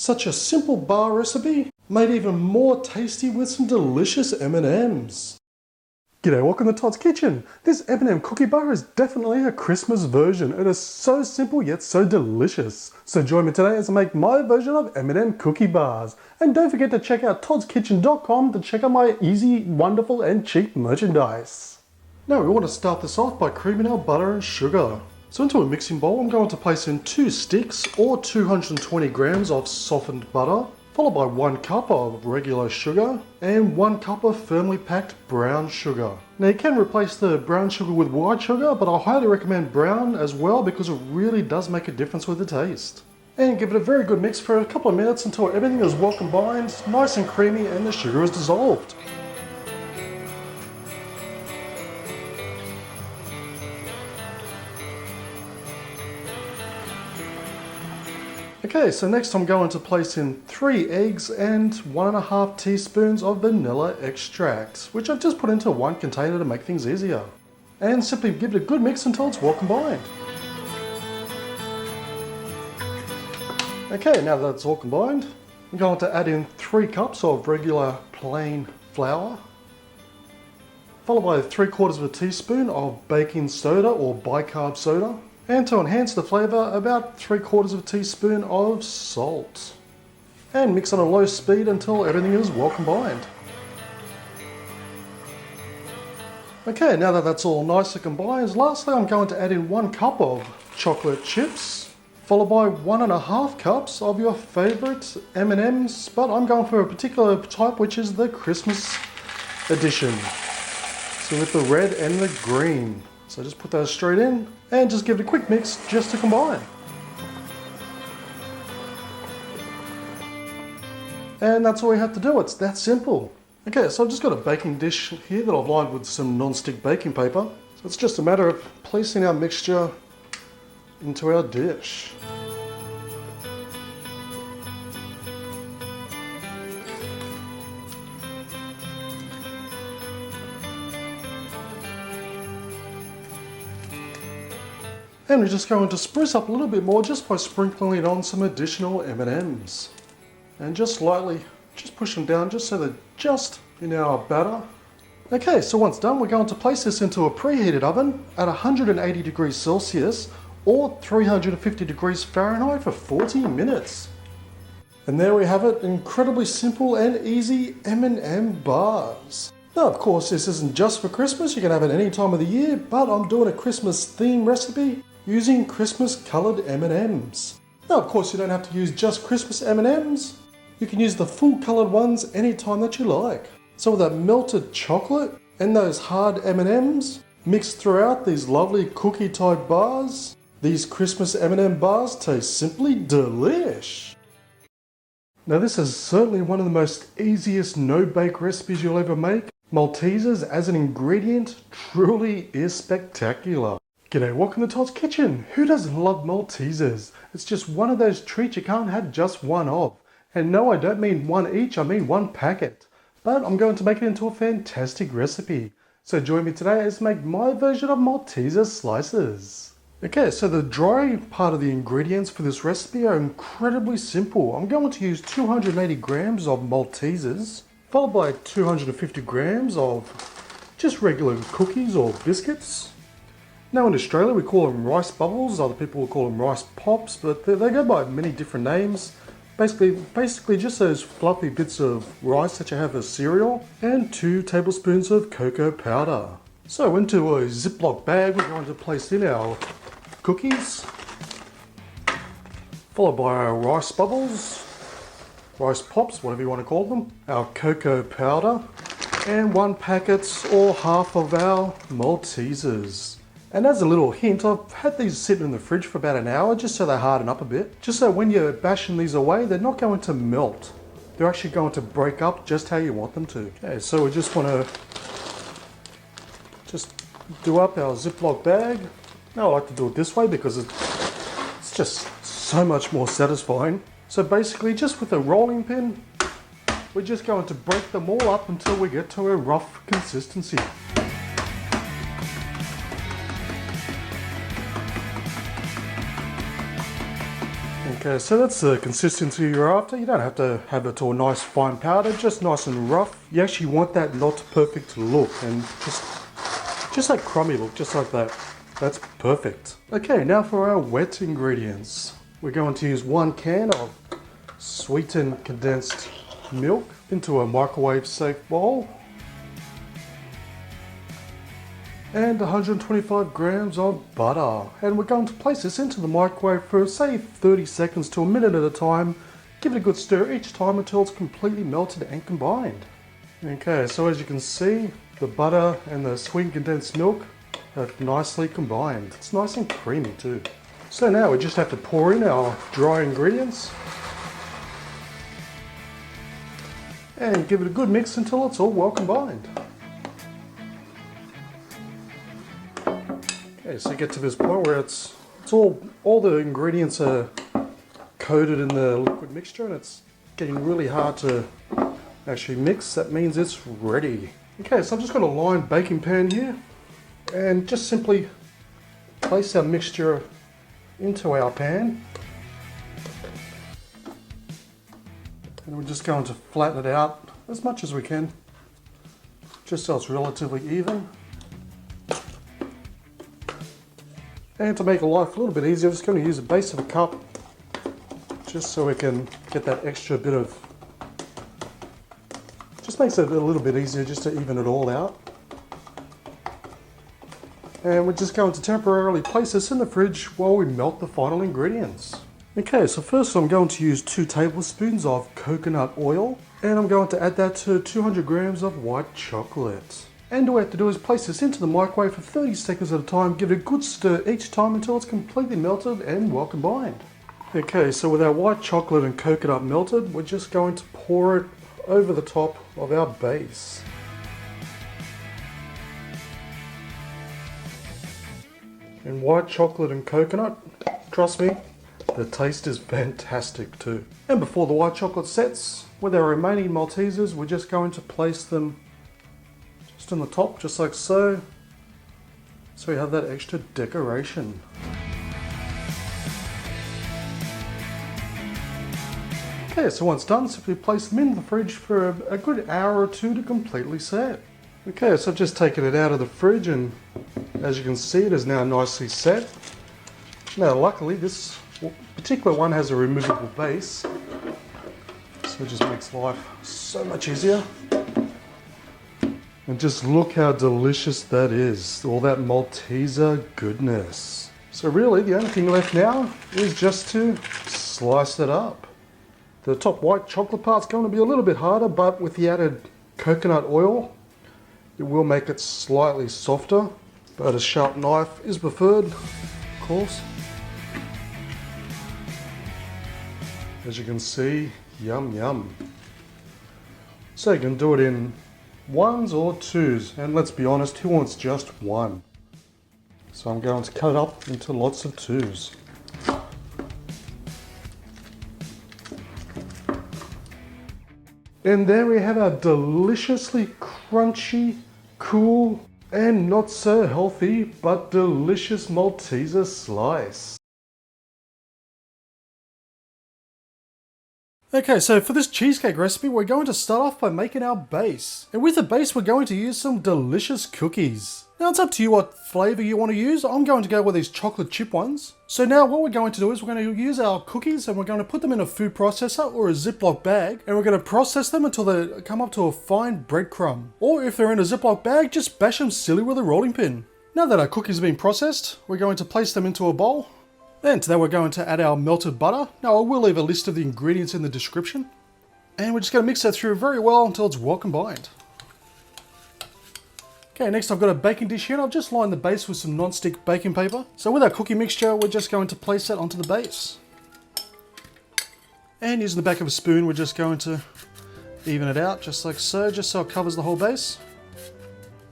Such a simple bar recipe, made even more tasty with some delicious M&Ms. G'day, welcome to Todd's Kitchen. This M&M cookie bar is definitely a Christmas version. It is so simple yet so delicious. So join me today as I make my version of M&M cookie bars. And don't forget to check out toddskitchen.com to check out my easy, wonderful and cheap merchandise. Now we want to start this off by creaming our butter and sugar. So into a mixing bowl I'm going to place in 2 sticks or 220 grams of softened butter, followed by 1 cup of regular sugar and 1 cup of firmly packed brown sugar. Now you can replace the brown sugar with white sugar, but I highly recommend brown as well because it really does make a difference with the taste. And give it a very good mix for a couple of minutes until everything is well combined, nice and creamy, and the sugar is dissolved. Okay, so next I'm going to place in 3 eggs and 1.5 teaspoons of vanilla extract, which I've just put into one container to make things easier. And simply give it a good mix until it's well combined. Okay, now that it's all combined, I'm going to add in 3 cups of regular plain flour, followed by 3/4 teaspoon of baking soda or bicarb soda. And to enhance the flavour, about 3/4 teaspoon of salt. And mix on a low speed until everything is well combined. Okay, now that that's all nicely combined, lastly I'm going to add in 1 cup of chocolate chips, followed by 1.5 cups of your favourite M&Ms, but I'm going for a particular type, which is the Christmas edition. So with the red and the green. So just put those straight in and just give it a quick mix just to combine. And that's all we have to do, it's that simple. Okay, so I've just got a baking dish here that I've lined with some non-stick baking paper. So it's just a matter of placing our mixture into our dish. And we're just going to spruce up a little bit more just by sprinkling it on some additional M&Ms. And just lightly, just push them down just so they're just in our batter. Okay, so once done, we're going to place this into a preheated oven at 180 degrees Celsius or 350 degrees Fahrenheit for 40 minutes. And there we have it, incredibly simple and easy M&M bars. Now of course this isn't just for Christmas, you can have it any time of the year, but I'm doing a Christmas theme recipe using Christmas coloured M&Ms. Now of course you don't have to use just Christmas M&Ms, you can use the full coloured ones anytime that you like. So with that melted chocolate and those hard M&Ms mixed throughout these lovely cookie type bars, these Christmas M&M bars taste simply delish. Now this is certainly one of the most easiest no-bake recipes you'll ever make. Maltesers as an ingredient truly is spectacular. G'day, welcome to Todd's Kitchen. Who doesn't love Maltesers? It's just one of those treats you can't have just one of. And no, I don't mean one each, I mean 1 packet. But I'm going to make it into a fantastic recipe. So join me today as I make my version of Malteser slices. Okay, so the dry part of the ingredients for this recipe are incredibly simple. I'm going to use 280 grams of Maltesers, followed by 250 grams of just regular cookies or biscuits. Now in Australia we call them rice bubbles, other people will call them rice pops, but they go by many different names. Basically just those fluffy bits of rice that you have as cereal, and 2 tablespoons of cocoa powder. So into a Ziploc bag we're going to place in our cookies, followed by our rice bubbles, rice pops, whatever you want to call them, our cocoa powder, and 1 packet or half of our Maltesers. And as a little hint, I've had these sitting in the fridge for about an hour just so they harden up a bit. Just so when you're bashing these away, they're not going to melt. They're actually going to break up just how you want them to. Okay, so we just want to just do up our Ziploc bag. Now I like to do it this way because it's just so much more satisfying. So basically just with a rolling pin, we're just going to break them all up until we get to a rough consistency. Okay, so that's the consistency you're after. You don't have to have it all nice fine powder, just nice and rough. You actually want that not perfect look and just like crummy look, just like that. That's perfect. Okay, now for our wet ingredients. We're going to use 1 can of sweetened condensed milk into a microwave safe bowl. And 125 grams of butter. And we're going to place this into the microwave for say 30 seconds to a minute at a time. Give it a good stir each time until it's completely melted and combined. Okay, so as you can see, the butter and the sweetened condensed milk have nicely combined. It's nice and creamy too. So now we just have to pour in our dry ingredients and give it a good mix until it's all well combined. Okay, so you get to this point where it's all the ingredients are coated in the liquid mixture and it's getting really hard to actually mix. That means it's ready. Okay, so I'm just going to line baking pan here and just simply place our mixture into our pan. And we're just going to flatten it out as much as we can, just so it's relatively even. And to make life a little bit easier, I'm just going to use the base of a cup, just so we can get that extra bit of, just makes it a little bit easier just to even it all out. And we're just going to temporarily place this in the fridge while we melt the final ingredients. Okay, so first I'm going to use 2 tablespoons of coconut oil, and I'm going to add that to 200 grams of white chocolate. And all we have to do is place this into the microwave for 30 seconds at a time, give it a good stir each time until it's completely melted and well combined. Okay, so with our white chocolate and coconut melted, we're just going to pour it over the top of our base. And white chocolate and coconut, trust me, the taste is fantastic too. And before the white chocolate sets, with our remaining Maltesers, we're just going to place them just on the top, just like so. So we have that extra decoration. Okay, so once done, simply place them in the fridge for a good hour or 2 to completely set. Okay, so I've just taken it out of the fridge and as you can see it is now nicely set. Now luckily this particular one has a removable base, so it just makes life so much easier. And just look how delicious that is, all that Malteser goodness. So really the only thing left now is just to slice it up. The top white chocolate part's going to be a little bit harder, but with the added coconut oil, it will make it slightly softer, but a sharp knife is preferred, of course. As you can see, yum yum. So you can do it in 1s or 2s, and let's be honest, who wants just 1? So I'm going to cut it up into lots of 2s. And there we have our deliciously crunchy, cool, and not so healthy, but delicious Malteser slice. Okay, so for this cheesecake recipe, we're going to start off by making our base. And with the base, we're going to use some delicious cookies. Now it's up to you what flavor you want to use. I'm going to go with these chocolate chip ones. So now what we're going to do is we're going to use our cookies and we're going to put them in a food processor or a Ziploc bag. And we're going to process them until they come up to a fine breadcrumb. Or if they're in a Ziploc bag, just bash them silly with a rolling pin. Now that our cookies have been processed, we're going to place them into a bowl. And to that we're going to add our melted butter. Now I will leave a list of the ingredients in the description. And we're just going to mix that through very well until it's well combined. Okay, next I've got a baking dish here and I've just lined the base with some non-stick baking paper. So with our cookie mixture, we're just going to place that onto the base. And using the back of a spoon, we're just going to even it out just like so, just so it covers the whole base.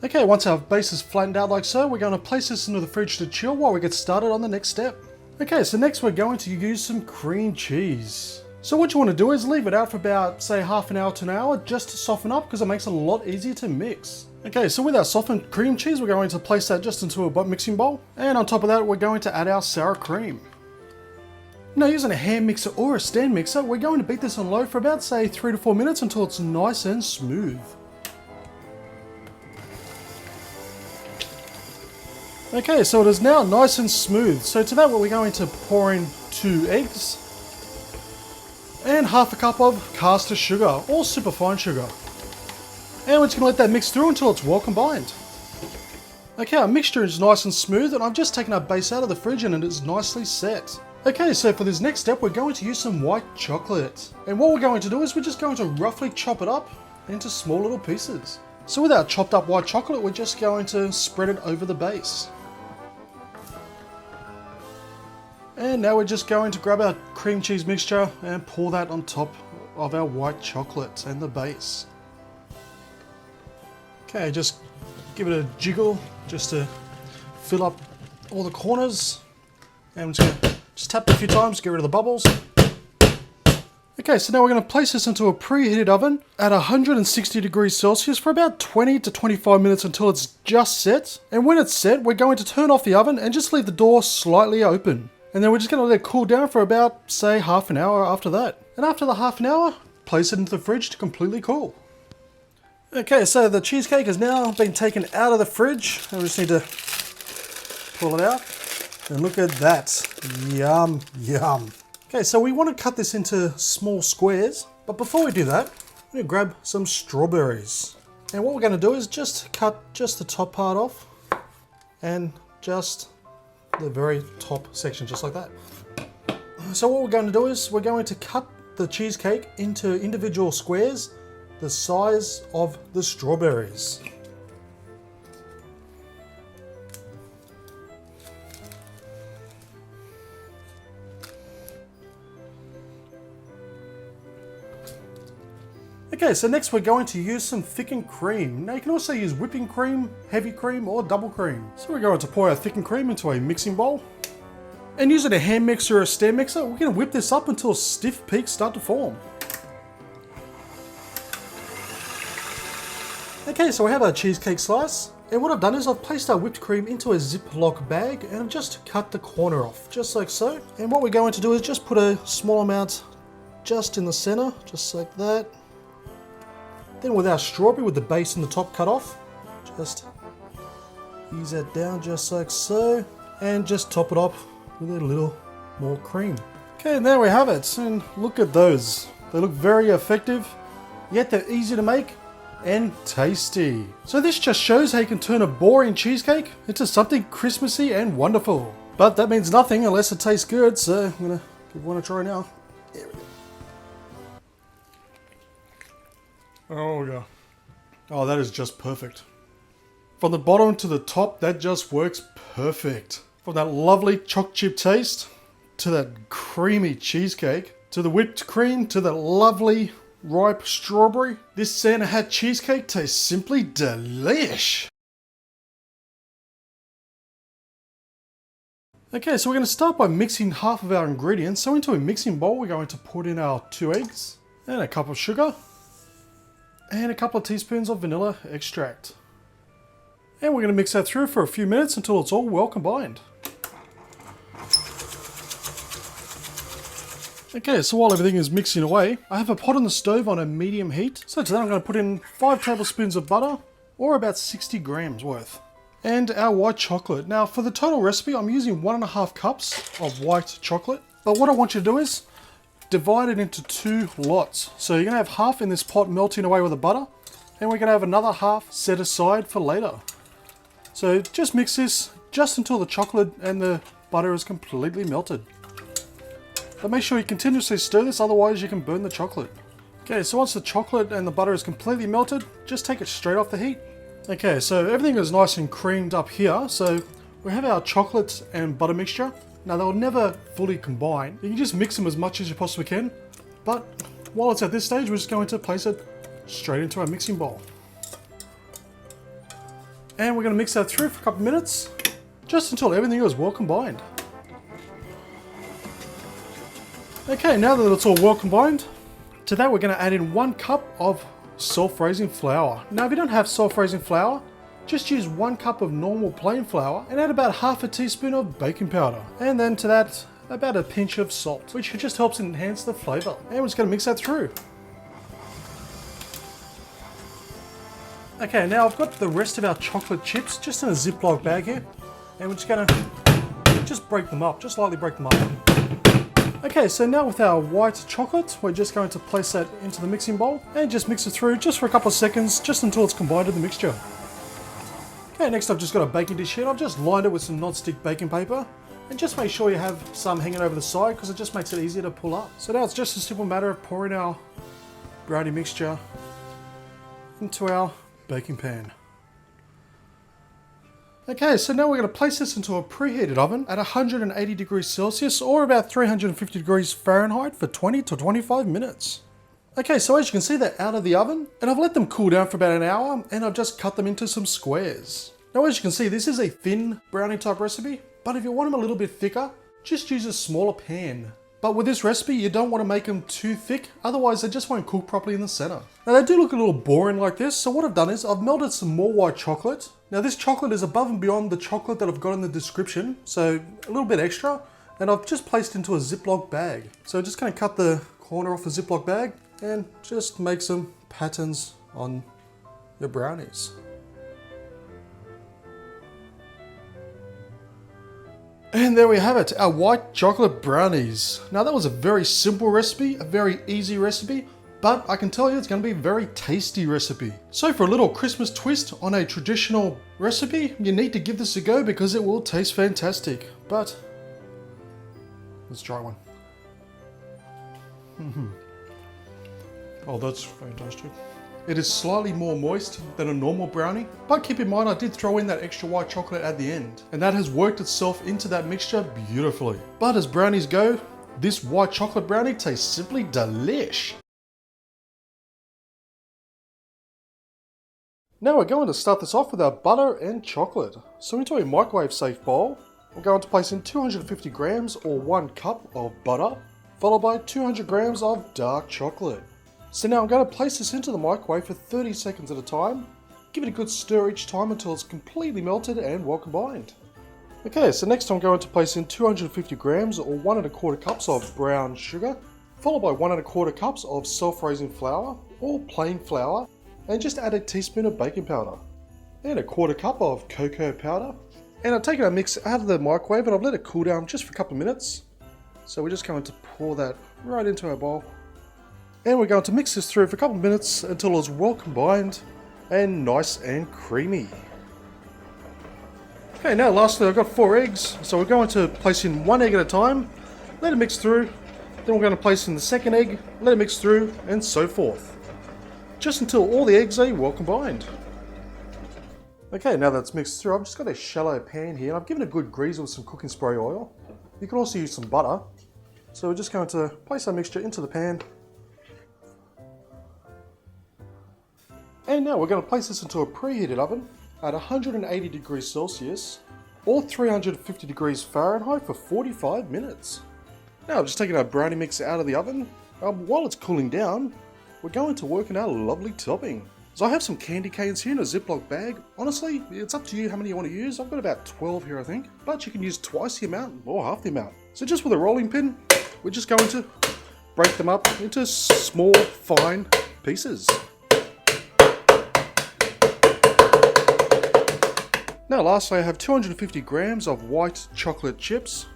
Okay, once our base is flattened out like so, we're going to place this into the fridge to chill while we get started on the next step. Okay, so next we're going to use some cream cheese. So what you want to do is leave it out for about, say, half an hour to an hour just to soften up because it makes it a lot easier to mix. Okay, so with our softened cream cheese, we're going to place that just into a mixing bowl. And on top of that, we're going to add our sour cream. Now using a hand mixer or a stand mixer, we're going to beat this on low for about say 3 to 4 minutes until it's nice and smooth. Okay, so it is now nice and smooth. So to that we're going to pour in 2 eggs and half a cup of caster sugar or superfine sugar. And we're just going to let that mix through until it's well combined. Okay, our mixture is nice and smooth and I've just taken our base out of the fridge and it is nicely set. Okay, so for this next step we're going to use some white chocolate. And what we're going to do is we're just going to roughly chop it up into small little pieces. So with our chopped up white chocolate we're just going to spread it over the base. And now we're just going to grab our cream cheese mixture and pour that on top of our white chocolate and the base. Okay, just give it a jiggle just to fill up all the corners. And I'm just going to tap it a few times to get rid of the bubbles. Okay, so now we're going to place this into a preheated oven at 160 degrees Celsius for about 20 to 25 minutes until it's just set. And when it's set, we're going to turn off the oven and just leave the door slightly open. And then we're just going to let it cool down for about, say, half an hour after that. And after the half an hour, place it into the fridge to completely cool. Okay, so the cheesecake has now been taken out of the fridge. I just need to pull it out. And look at that. Yum, yum. Okay, so we want to cut this into small squares. But before we do that, we're going to grab some strawberries. And what we're going to do is just cut just the top part off. And just the very top section, just like that. So what we're going to do is we're going to cut the cheesecake into individual squares the size of the strawberries. Okay, so next we're going to use some thickened cream. Now you can also use whipping cream, heavy cream, or double cream. So we're going to pour our thickened cream into a mixing bowl. And using a hand mixer or a stand mixer, we're going to whip this up until stiff peaks start to form. Okay, so we have our cheesecake slice. And what I've done is I've placed our whipped cream into a Ziploc bag and I've just cut the corner off, just like so. And what we're going to do is just put a small amount just in the center, just like that. Then with our strawberry with the base and the top cut off, just ease that down just like so, and just top it up with a little more cream. Okay, and there we have it, and look at those. They look very effective, yet they're easy to make and tasty. So this just shows how you can turn a boring cheesecake into something Christmassy and wonderful. But that means nothing unless it tastes good, so I'm gonna give one a try now. There we go. Oh yeah. Oh, that is just perfect. From the bottom to the top, that just works perfect. From that lovely choc chip taste, to that creamy cheesecake, to the whipped cream, to that lovely ripe strawberry, this Santa Hat cheesecake tastes simply delish. Okay, so we're going to start by mixing half of our ingredients. So into a mixing bowl, we're going to put in our 2 eggs and a cup of sugar and a couple of teaspoons of vanilla extract. And we're going to mix that through for a few minutes until it's all well combined. Okay, so while everything is mixing away, I have a pot on the stove on a medium heat. So to that I'm going to put in 5 tablespoons of butter, or about 60 grams worth. And our white chocolate. Now for the total recipe, I'm using 1.5 cups of white chocolate. But what I want you to do is divide it into 2 lots. So you're going to have half in this pot melting away with the butter, and we're going to have another half set aside for later. So just mix this just until the chocolate and the butter is completely melted. But make sure you continuously stir this, otherwise you can burn the chocolate. Okay, so once the chocolate and the butter is completely melted, just take it straight off the heat. Okay, so everything is nice and creamed up here. So we have our chocolate and butter mixture. Now they'll never fully combine. You can just mix them as much as you possibly can. But while it's at this stage, we're just going to place it straight into our mixing bowl. And we're going to mix that through for a couple of minutes, just until everything is well combined. Okay, now that it's all well combined, to that we're going to add in 1 cup of self-raising flour. Now if you don't have self-raising flour, just use 1 cup of normal plain flour and add about half a teaspoon of baking powder. And then to that, about a pinch of salt, which just helps enhance the flavour. And we're just going to mix that through. Okay, now I've got the rest of our chocolate chips just in a Ziploc bag here. And we're just going to just break them up, just lightly break them up. Okay, so now with our white chocolate, we're just going to place that into the mixing bowl and just mix it through just for a couple of seconds, just until it's combined with the mixture. Okay, next I've just got a baking dish here. I've just lined it with some non-stick baking paper. And just make sure you have some hanging over the side because it just makes it easier to pull up. So now it's just a simple matter of pouring our brownie mixture into our baking pan. Okay, so now we're going to place this into a preheated oven at 180 degrees Celsius or about 350 degrees Fahrenheit for 20 to 25 minutes. Okay, so as you can see, they're out of the oven and I've let them cool down for about an hour and I've just cut them into some squares. Now as you can see, this is a thin brownie type recipe, but if you want them a little bit thicker, just use a smaller pan. But with this recipe, you don't want to make them too thick, otherwise they just won't cook properly in the center. Now they do look a little boring like this, so what I've done is I've melted some more white chocolate. Now this chocolate is above and beyond the chocolate that I've got in the description, so a little bit extra, and I've just placed into a Ziploc bag. So just going to cut the corner off the Ziploc bag and just make some patterns on your brownies. And there we have it, our white chocolate brownies. Now that was a very simple recipe, a very easy recipe, but I can tell you it's going to be a very tasty recipe. So for a little Christmas twist on a traditional recipe, you need to give this a go because it will taste fantastic. But let's try one. Oh, that's fantastic. It is slightly more moist than a normal brownie, but keep in mind I did throw in that extra white chocolate at the end, and that has worked itself into that mixture beautifully. But as brownies go, this white chocolate brownie tastes simply delish. Now we're going to start this off with our butter and chocolate. So into a microwave safe bowl, we're going to place in 250 grams or 1 cup of butter, followed by 200 grams of dark chocolate. So now I'm going to place this into the microwave for 30 seconds at a time. Give it a good stir each time until it's completely melted and well combined. Okay, so next I'm going to place in 250 grams or 1 1/4 cups of brown sugar, followed by 1 1/4 cups of self-raising flour or plain flour, and just add a teaspoon of baking powder, and 1/4 cup of cocoa powder. And I've taken our mix out of the microwave and I've let it cool down just for a couple of minutes. So we're just going to pour that right into our bowl. And we're going to mix this through for a couple of minutes until it's well combined and nice and creamy. Okay, now lastly I've got 4 eggs, so we're going to place in 1 egg at a time, let it mix through, then we're going to place in the second egg, let it mix through, and so forth. Just until all the eggs are well combined. Okay, now that's mixed through, I've just got a shallow pan here and I've given it a good grease with some cooking spray oil. You can also use some butter. So we're just going to place our mixture into the pan. And now we're going to place this into a preheated oven at 180 degrees Celsius or 350 degrees Fahrenheit for 45 minutes. Now I've just taken our brownie mix out of the oven. While it's cooling down, we're going to work on our lovely topping. So I have some candy canes here in a Ziploc bag. Honestly, it's up to you how many you want to use. I've got about 12 here I think, but you can use twice the amount or half the amount. So just with a rolling pin, we're just going to break them up into small, fine pieces. Now lastly I have 250 grams of white chocolate chips.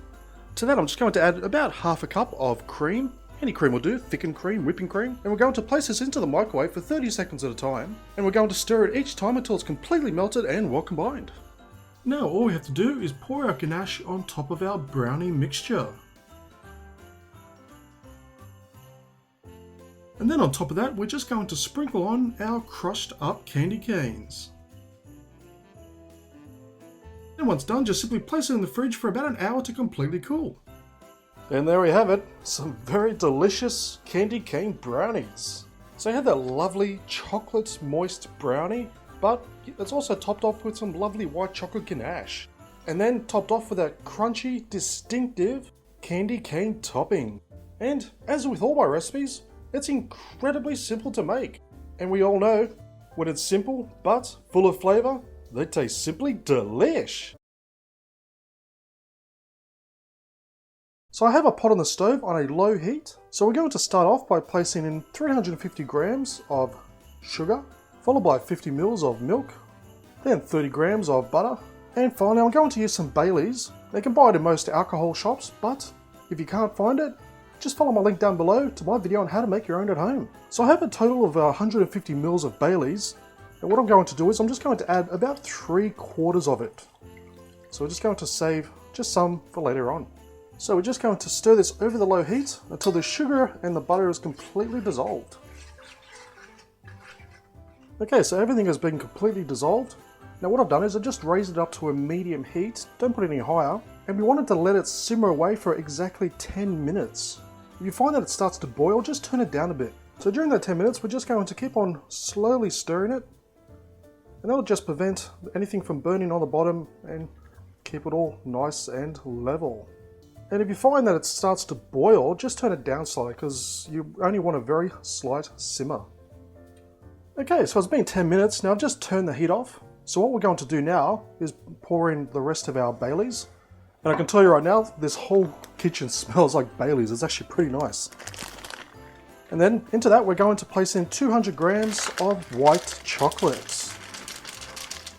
To that I'm just going to add about half a cup of cream. Any cream will do, thickened cream, whipping cream. And we're going to place this into the microwave for 30 seconds at a time. And we're going to stir it each time until it's completely melted and well combined. Now all we have to do is pour our ganache on top of our brownie mixture. And then on top of that we're just going to sprinkle on our crushed up candy canes. And once done, just simply place it in the fridge for about an hour to completely cool. And there we have it, some very delicious candy cane brownies. So you have that lovely chocolate moist brownie, but it's also topped off with some lovely white chocolate ganache. And then topped off with that crunchy, distinctive candy cane topping. And as with all my recipes, it's incredibly simple to make. And we all know, when it's simple but full of flavour, they taste simply delish. So I have a pot on the stove on a low heat. So we're going to start off by placing in 350 grams of sugar, followed by 50 mils of milk, then 30 grams of butter, and finally I'm going to use some Baileys. You can buy it in most alcohol shops, but if you can't find it, just follow my link down below to my video on how to make your own at home. So I have a total of 150 mils of Baileys, and what I'm going to do is I'm just going to add about 3/4 of it. So we're just going to save just some for later on. So we're just going to stir this over the low heat until the sugar and the butter is completely dissolved. Okay, so everything has been completely dissolved. Now what I've done is I just raised it up to a medium heat, don't put it any higher, and we wanted to let it simmer away for exactly 10 minutes. If you find that it starts to boil, just turn it down a bit. So during that 10 minutes, we're just going to keep on slowly stirring it, and that'll just prevent anything from burning on the bottom and keep it all nice and level. And if you find that it starts to boil, just turn it down slightly because you only want a very slight simmer. Okay, so it's been 10 minutes. Now I've just turned the heat off. So what we're going to do now is pour in the rest of our Baileys. And I can tell you right now, this whole kitchen smells like Baileys. It's actually pretty nice. And then into that, we're going to place in 200 grams of white chocolate.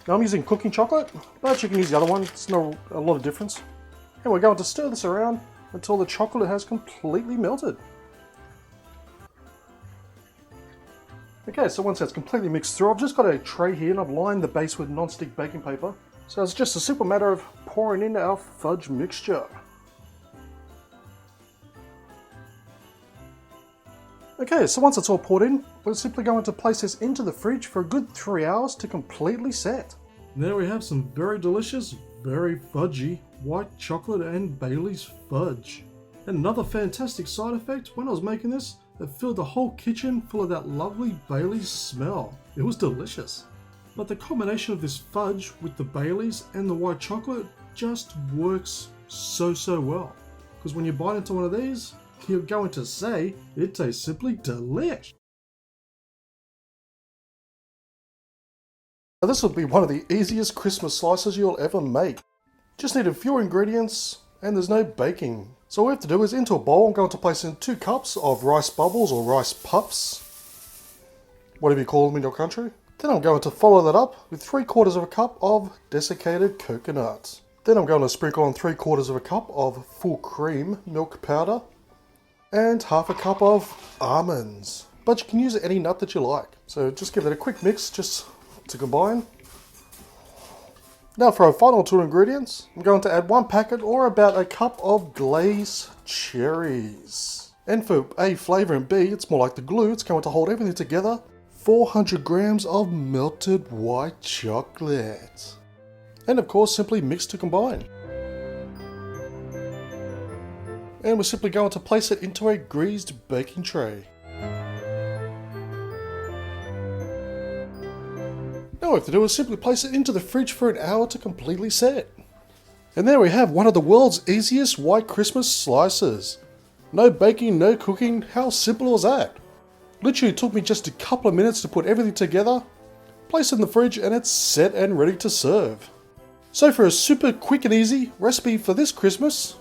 Now I'm using cooking chocolate, but you can use the other one. It's not a lot of difference. And we're going to stir this around until the chocolate has completely melted. Okay, so once that's completely mixed through, I've just got a tray here and I've lined the base with non-stick baking paper. So it's just a simple matter of pouring in our fudge mixture. Okay, so once it's all poured in, we're simply going to place this into the fridge for a good 3 hours to completely set. There we have some very delicious, very fudgy white chocolate and Bailey's fudge. And another fantastic side effect, when I was making this, it filled the whole kitchen full of that lovely Bailey's smell. It was delicious. But the combination of this fudge with the Baileys and the white chocolate just works so well. Because when you bite into one of these, you're going to say it tastes simply delish. Now this will be one of the easiest Christmas slices you'll ever make. Just need a few ingredients and there's no baking. So what we have to do is into a bowl, I'm going to place in 2 cups of rice bubbles or rice puffs, whatever you call them in your country. Then I'm going to follow that up with 3/4 of a cup of desiccated coconut. Then I'm going to sprinkle on 3/4 of a cup of full cream milk powder and 1/2 cup of almonds. But you can use any nut that you like. So just give it a quick mix just to combine. Now for our final 2 ingredients, I'm going to add 1 packet or about a cup of glazed cherries. And for A, flavour, and B, it's more like the glue, it's going to hold everything together, 400 grams of melted white chocolate. And of course, simply mix to combine. And we're simply going to place it into a greased baking tray. Now what we have to do is simply place it into the fridge for an hour to completely set. And there we have one of the world's easiest white Christmas slices. No baking, no cooking, how simple was that? Literally took me just a couple of minutes to put everything together, place it in the fridge and it's set and ready to serve. So for a super quick and easy recipe for this Christmas,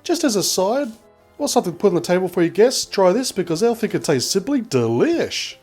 just as a side, or something to put on the table for your guests, try this because they'll think it tastes simply delish.